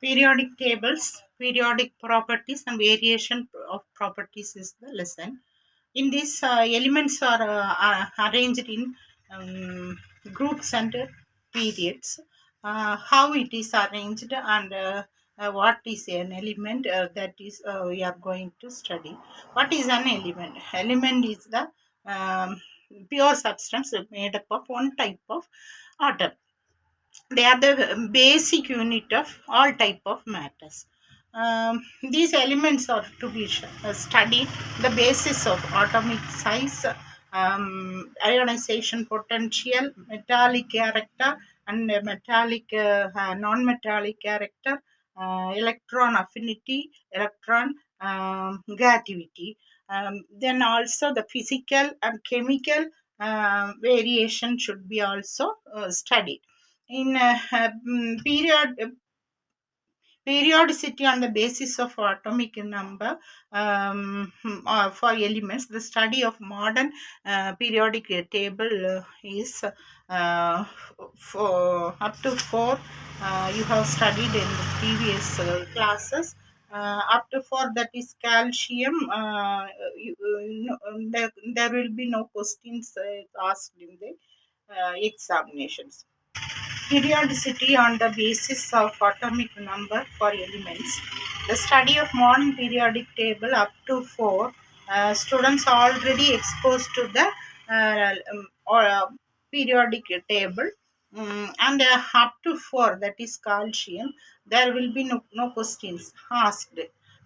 Periodic tables, periodic properties, and variation of properties is the lesson. In this, elements are arranged in groups and periods. How it is arranged and what is an element, that is we are going to study. What is an element? Element is the pure substance made up of one type of atom. They are the basic unit of all type of matters. These elements are to be studied the basis of atomic size, ionization potential, metallic character, and metallic non-metallic character, electron affinity, electron negativity. Then also the physical and chemical variation should be also studied. In periodicity on the basis of atomic number, for elements, the study of modern periodic table is for up to 4. You have studied in the previous classes. Up to 4, that is calcium. There will be no questions asked in the examinations. Periodicity on the basis of atomic number for elements. The study of modern periodic table up to 4. Students are already exposed to the periodic table. And up to 4, that is calcium, there will be no questions asked.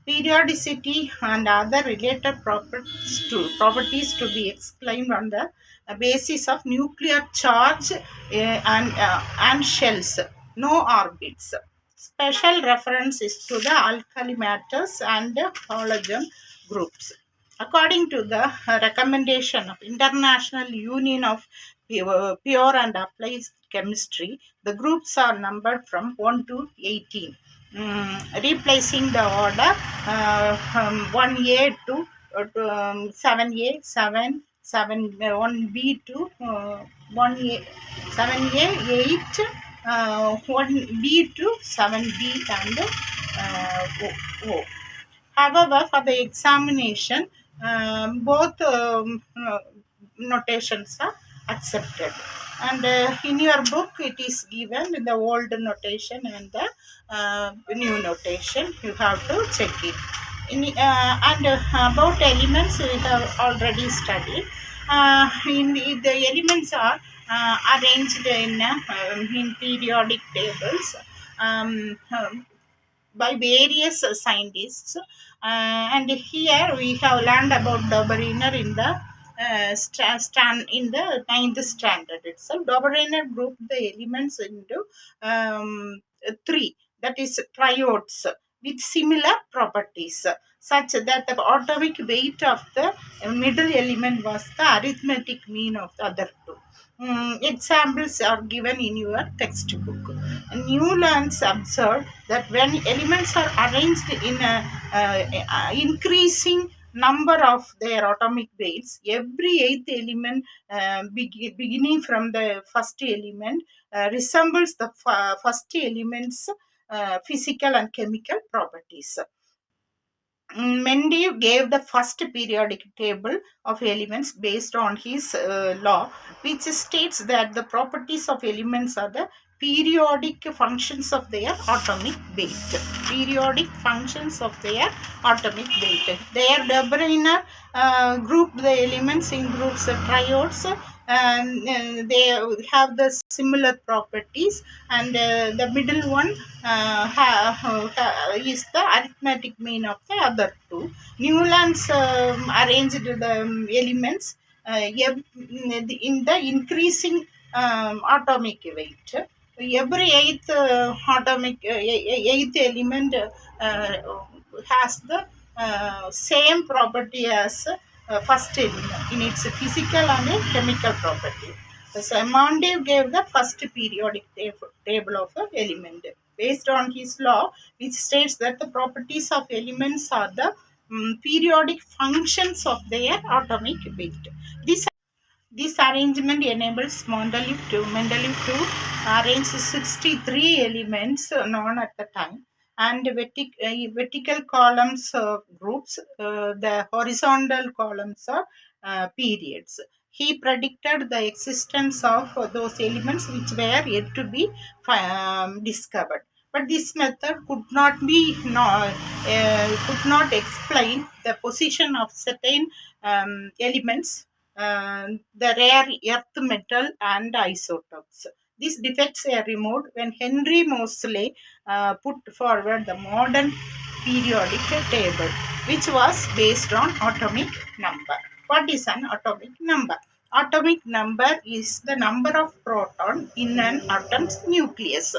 Periodicity and other related properties to be explained on the basis of nuclear charge and shells, no orbits. Special reference is to the alkali matters and the halogen groups. According to the recommendation of International Union of Pure and Applied Chemistry, the groups are numbered from 1 to 18, replacing the order 1A to 7A, 7, 1B to 1A, 7A, 8, 1B to 7B, and O. However, for the examination, both notations are accepted. And in your book, it is given the old notation and the new notation. You have to check it. And about elements, we have already studied. The elements are arranged in periodic tables. By various scientists, and here we have learned about Dobereiner in the in the 9th standard itself. Dobereiner grouped the elements into 3, that is triodes, with similar properties, such that the atomic weight of the middle element was the arithmetic mean of the other two. Examples are given in your textbook. Newlands observed that when elements are arranged in increasing number of their atomic weights, every 8th element, beginning from the first element, resembles the first element's physical and chemical properties. Mendeleev gave the first periodic table of elements based on his law, which states that the properties of elements are the periodic functions of their atomic weight. Periodic functions of their atomic weight. There, Dobereiner grouped the elements in groups of triodes. They have the similar properties, and the middle one is the arithmetic mean of the other two. Newlands arranged the elements in the increasing atomic weight. Every eighth element has the same property as first element in its physical and chemical property. So Mendeleev gave the first periodic table of an element based on his law, which states that the properties of elements are the periodic functions of their atomic weight. This arrangement enables Mendeleev to arrange 63 elements known at the time. and vertical columns groups, the horizontal columns are periods. He predicted the existence of those elements which were yet to be discovered. But this method could not explain the position of certain elements, the rare earth metal and isotopes. These defects were removed when Henry Moseley put forward the modern periodic table, which was based on atomic number. What is an atomic number? Atomic number is the number of proton in an atom's nucleus.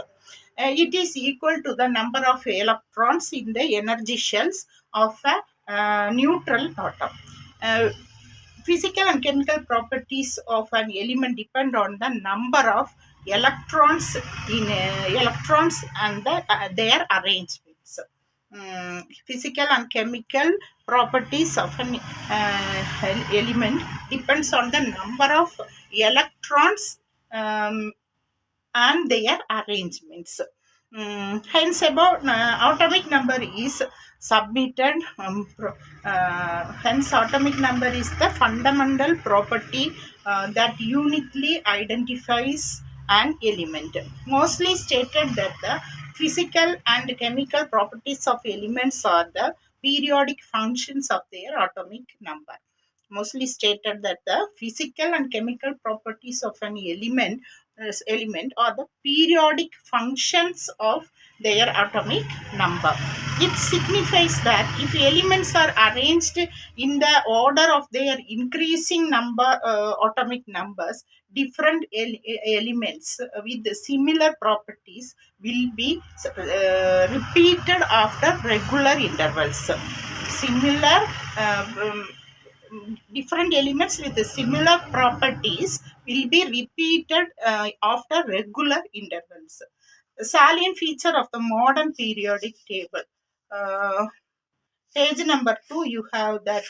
It is equal to the number of electrons in the energy shells of a neutral atom. Uh, Physical and chemical properties of an element depend on the number of electrons in electrons and their arrangements. Physical and chemical properties of an element depends on the number of electrons and their arrangements. Hence, about atomic number is submitted. Hence, atomic number is the fundamental property that uniquely identifies an element. Mostly stated that the physical and chemical properties of elements are the periodic functions of their atomic number. Mostly stated that the physical and chemical properties of an element are the periodic functions of their atomic number. It signifies that if elements are arranged in the order of their increasing number atomic numbers, different elements with similar properties will be repeated after regular intervals. Similar different elements with similar properties will be repeated after regular intervals. A salient feature of the modern periodic table. Page number 2, you have that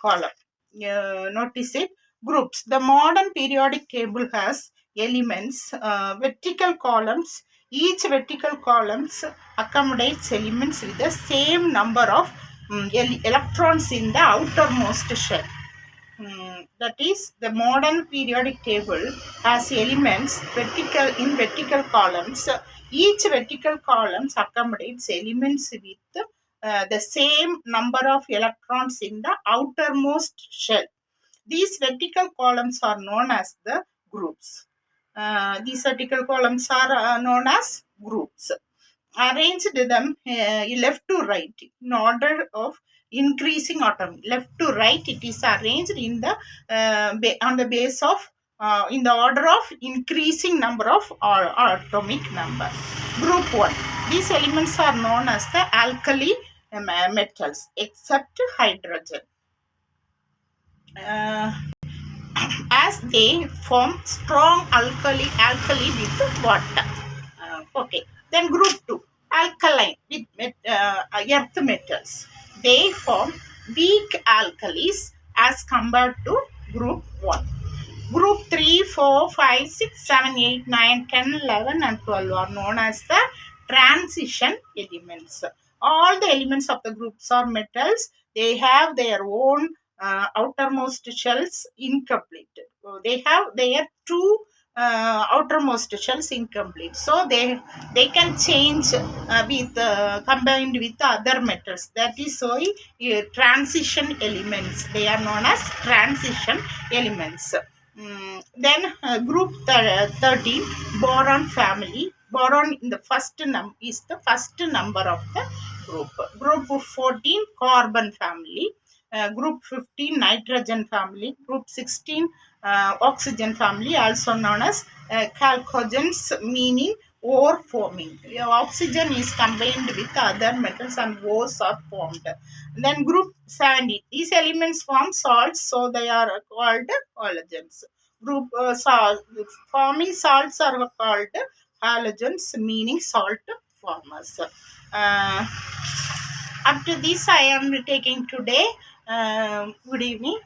column. Notice it. Groups. The modern periodic table has elements, vertical columns. Each vertical columns accommodates elements with the same number of electrons in the outermost shell. That is, the modern periodic table has elements vertical columns. Each vertical columns accommodates elements with the same number of electrons in the outermost shell. These vertical columns are known as the groups. These vertical columns are known as groups. Arranged them left to right in order of increasing atomic. Left to right, it is arranged in the on the base of in the order of increasing number of atomic number. Group 1. These elements are known as the alkali metals except hydrogen. As they form strong alkali with water. Okay. Then group 2, alkaline with earth metals. They form weak alkalis as compared to group 1. Group 3, 4, 5, 6, 7, 8, 9, 10, 11 and 12 are known as the transition elements. All the elements of the groups are metals. They have their own outermost shells incomplete. They have their two outermost shells incomplete, so they can change with combined with other metals. That is why transition elements, they are known as transition elements. Then group 13, boron family. Boron in the first is the first number of the group. Group 14, carbon family. Group 15, nitrogen family. Group 16, oxygen family, also known as chalcogens, meaning ore forming. Oxygen is combined with other metals and ores are formed. Then group 70, these elements form salts, so they are called halogens. Group forming salts are called halogens, meaning salt formers. Up to this I am taking today. Good evening.